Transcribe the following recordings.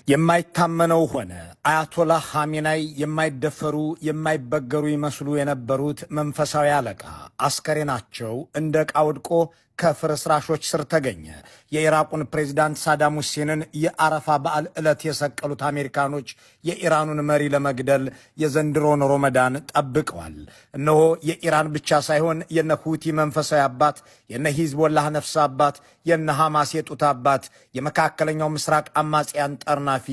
የማይታመነው ሆነ። አያቶላህ ኻሜናይ የማይደፈሩ የማይበገሩ ይመስሉ የነበሩት መንፈሳዊ አለቃ አስከሬናቸው እንደ ዕቃ ወድቆ ከፍርስራሾች ስር ተገኘ። የኢራቁን ፕሬዝዳንት ሳዳም ሁሴንን የአረፋ በዓል ዕለት የሰቀሉት አሜሪካኖች የኢራኑን መሪ ለመግደል የዘንድሮን ሮመዳን ጠብቀዋል። እነሆ የኢራን ብቻ ሳይሆን የነ ሁቲ መንፈሳዊ አባት፣ የነ ሂዝቦላህ ነፍስ አባት፣ የነ ሐማስ የጡት አባት፣ የመካከለኛው ምስራቅ አማጽያን ጠርናፊ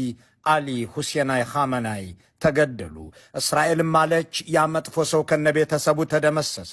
አሊ ሁሴናይ ኻሜናይ ተገደሉ። እስራኤልም ማለች ያ መጥፎ ሰው ከነቤተሰቡ ተደመሰሰ።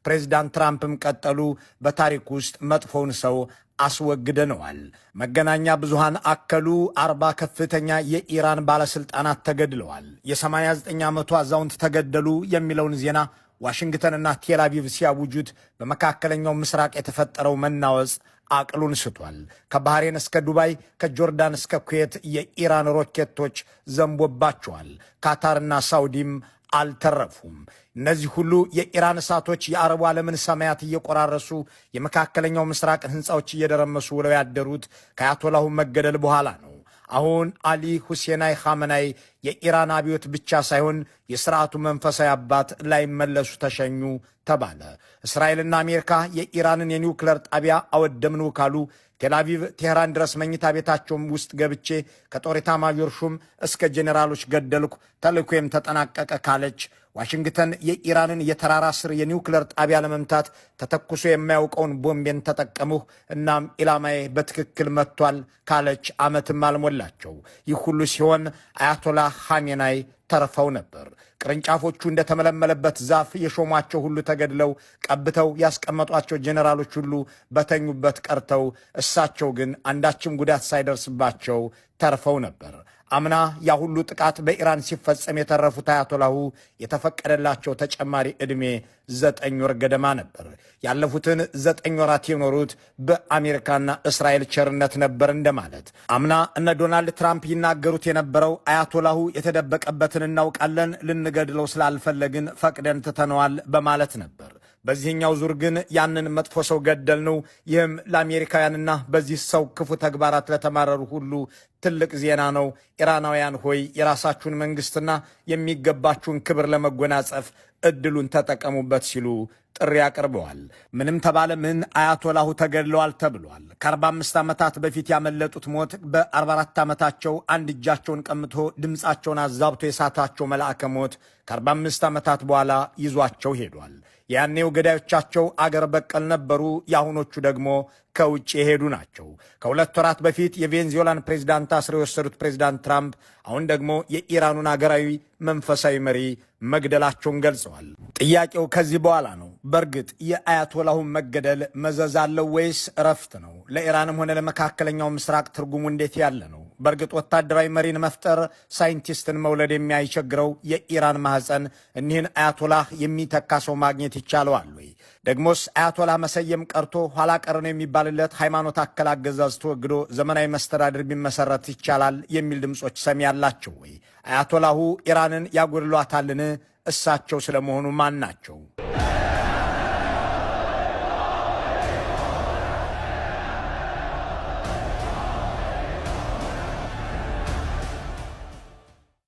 ፕሬዝዳንት ትራምፕም ቀጠሉ፣ በታሪክ ውስጥ መጥፎውን ሰው አስወግደነዋል። መገናኛ ብዙሃን አከሉ፣ 40 ከፍተኛ የኢራን ባለስልጣናት ተገድለዋል። የ89 ዓመቱ አዛውንት ተገደሉ የሚለውን ዜና ዋሽንግተንና ቴል አቪቭ ሲያውጁት በመካከለኛው ምስራቅ የተፈጠረው መናወጽ አቅሉን ስቷል። ከባህሬን እስከ ዱባይ፣ ከጆርዳን እስከ ኩዌት የኢራን ሮኬቶች ዘንቦባቸዋል። ካታርና ሳውዲም አልተረፉም። እነዚህ ሁሉ የኢራን እሳቶች የአረቡ ዓለምን ሰማያት እየቆራረሱ የመካከለኛው ምስራቅን ሕንፃዎች እየደረመሱ ውለው ያደሩት ከአያቶላሁ መገደል በኋላ ነው። አሁን አሊ ሁሴናይ ኻሜናይ የኢራን አብዮት ብቻ ሳይሆን የሥርዓቱ መንፈሳዊ አባት ላይመለሱ ተሸኙ ተባለ። እስራኤልና አሜሪካ የኢራንን የኒውክለር ጣቢያ አወደምነው ካሉ፣ ቴልአቪቭ ቴህራን ድረስ መኝታ ቤታቸውም ውስጥ ገብቼ ከጦር ኤታማዦር ሹም እስከ ጄኔራሎች ገደልኩ፣ ተልእኮዬም ተጠናቀቀ ካለች፣ ዋሽንግተን የኢራንን የተራራ ስር የኒውክለር ጣቢያ ለመምታት ተተኩሶ የማያውቀውን ቦምቤን ተጠቀምሁ እናም ኢላማዬ በትክክል መጥቷል ካለች ዓመትም አልሞላቸው። ይህ ሁሉ ሲሆን አያቶላህ ኻሜናይ ተርፈው ነበር። ቅርንጫፎቹ እንደተመለመለበት ዛፍ የሾሟቸው ሁሉ ተገድለው፣ ቀብተው ያስቀመጧቸው ጄኔራሎች ሁሉ በተኙበት ቀርተው፣ እሳቸው ግን አንዳችም ጉዳት ሳይደርስባቸው ተርፈው ነበር። አምና ያ ሁሉ ጥቃት በኢራን ሲፈጸም የተረፉት አያቶላሁ የተፈቀደላቸው ተጨማሪ ዕድሜ 9 ወር ገደማ ነበር። ያለፉትን 9 ወራት የኖሩት በአሜሪካና እስራኤል ቸርነት ነበር እንደማለት። አምና እነ ዶናልድ ትራምፕ ይናገሩት የነበረው አያቶላሁ የተደበቀበትን እናውቃለን፣ ልንገድለው ስላልፈለግን ፈቅደን ትተነዋል በማለት ነበር። በዚህኛው ዙር ግን ያንን መጥፎ ሰው ገደልነው። ይህም ለአሜሪካውያንና በዚህ ሰው ክፉ ተግባራት ለተማረሩ ሁሉ ትልቅ ዜና ነው። ኢራናውያን ሆይ የራሳችሁን መንግስትና የሚገባችሁን ክብር ለመጎናጸፍ እድሉን ተጠቀሙበት ሲሉ ጥሪ አቅርበዋል። ምንም ተባለ ምን አያቶላሁ ተገድለዋል ተብሏል። ከ45 ዓመታት በፊት ያመለጡት ሞት በ44 ዓመታቸው አንድ እጃቸውን ቀምቶ ድምፃቸውን አዛብቶ የሳታቸው መልአከ ሞት ከ45 ዓመታት በኋላ ይዟቸው ሄዷል። ያኔው ገዳዮቻቸው አገር በቀል ነበሩ። የአሁኖቹ ደግሞ ከውጭ የሄዱ ናቸው። ከ2 ወራት በፊት የቬንዙዌላን ፕሬዝዳንት አስረው የወሰዱት ፕሬዝዳንት ትራምፕ አሁን ደግሞ የኢራኑን አገራዊ መንፈሳዊ መሪ መግደላቸውን ገልጸዋል። ጥያቄው ከዚህ በኋላ ነው። በእርግጥ የአያቶላሁን መገደል መዘዝ አለው ወይስ እረፍት ነው? ለኢራንም ሆነ ለመካከለኛው ምስራቅ ትርጉሙ እንዴት ያለ ነው? በእርግጥ ወታደራዊ መሪን መፍጠር፣ ሳይንቲስትን መውለድ የሚያይቸግረው የኢራን ማህፀን እኒህን አያቶላህ የሚተካ ሰው ማግኘት ይቻለዋል ወይ? ደግሞስ አያቶላህ መሰየም ቀርቶ ኋላ ቀር ነው የሚባልለት ሃይማኖት አከል አገዛዝ ተወግዶ ዘመናዊ መስተዳድር ቢመሰረት ይቻላል የሚል ድምፆች ሰሚ ያላቸው ወይ? አያቶላሁ ኢራንን ያጎድሏታልን? እሳቸው ስለመሆኑ ማን ናቸው?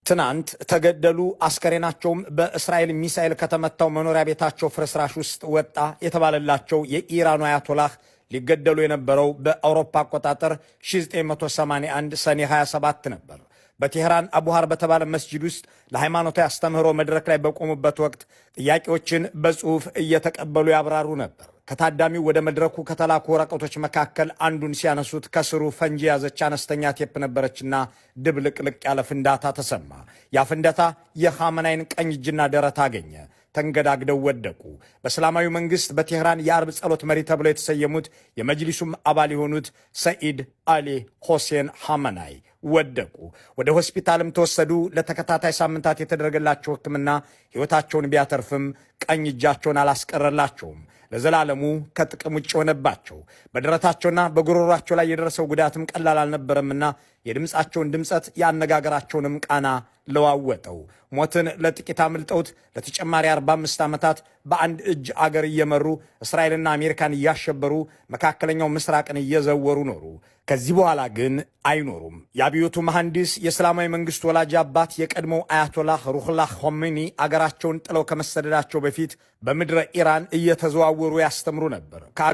ትናንት ተገደሉ። አስከሬናቸውም በእስራኤል ሚሳኤል ከተመታው መኖሪያ ቤታቸው ፍርስራሽ ውስጥ ወጣ የተባለላቸው የኢራኑ አያቶላህ ሊገደሉ የነበረው በአውሮፓ አቆጣጠር 1981 ሰኔ 27 ነበር። በቴህራን አቡሃር በተባለ መስጂድ ውስጥ ለሃይማኖታዊ አስተምህሮ መድረክ ላይ በቆሙበት ወቅት ጥያቄዎችን በጽሑፍ እየተቀበሉ ያብራሩ ነበር። ከታዳሚው ወደ መድረኩ ከተላኩ ወረቀቶች መካከል አንዱን ሲያነሱት ከስሩ ፈንጂ የያዘች አነስተኛ ቴፕ ነበረችና ድብልቅልቅ ያለ ፍንዳታ ተሰማ። ያ ፍንዳታ የኻሜናይን ቀኝ እጅና ደረት አገኘ። ተንገዳግደው ወደቁ። በእስላማዊ መንግስት በቴህራን የአርብ ጸሎት መሪ ተብለው የተሰየሙት የመጅሊሱም አባል የሆኑት ሰኢድ አሊ ሁሴን ኻሜናይ ወደቁ። ወደ ሆስፒታልም ተወሰዱ። ለተከታታይ ሳምንታት የተደረገላቸው ሕክምና ሕይወታቸውን ቢያተርፍም ቀኝ እጃቸውን አላስቀረላቸውም። ለዘላለሙ ከጥቅም ውጭ ሆነባቸው። በደረታቸውና በጉሮሯቸው ላይ የደረሰው ጉዳትም ቀላል አልነበረምና የድምፃቸውን ድምፀት የአነጋገራቸውንም ቃና ለዋወጠው። ሞትን ለጥቂት አምልጠውት ለተጨማሪ 45 ዓመታት በአንድ እጅ አገር እየመሩ እስራኤልና አሜሪካን እያሸበሩ መካከለኛው ምስራቅን እየዘወሩ ኖሩ። ከዚህ በኋላ ግን አይኖሩም። የአብዮቱ መሐንዲስ የእስላማዊ መንግስት ወላጅ አባት የቀድሞው አያቶላህ ሩሁላህ ኾሜኒ አገራቸውን ጥለው ከመሰደዳቸው በፊት በምድረ ኢራን እየተዘዋወሩ ያስተምሩ ነበር።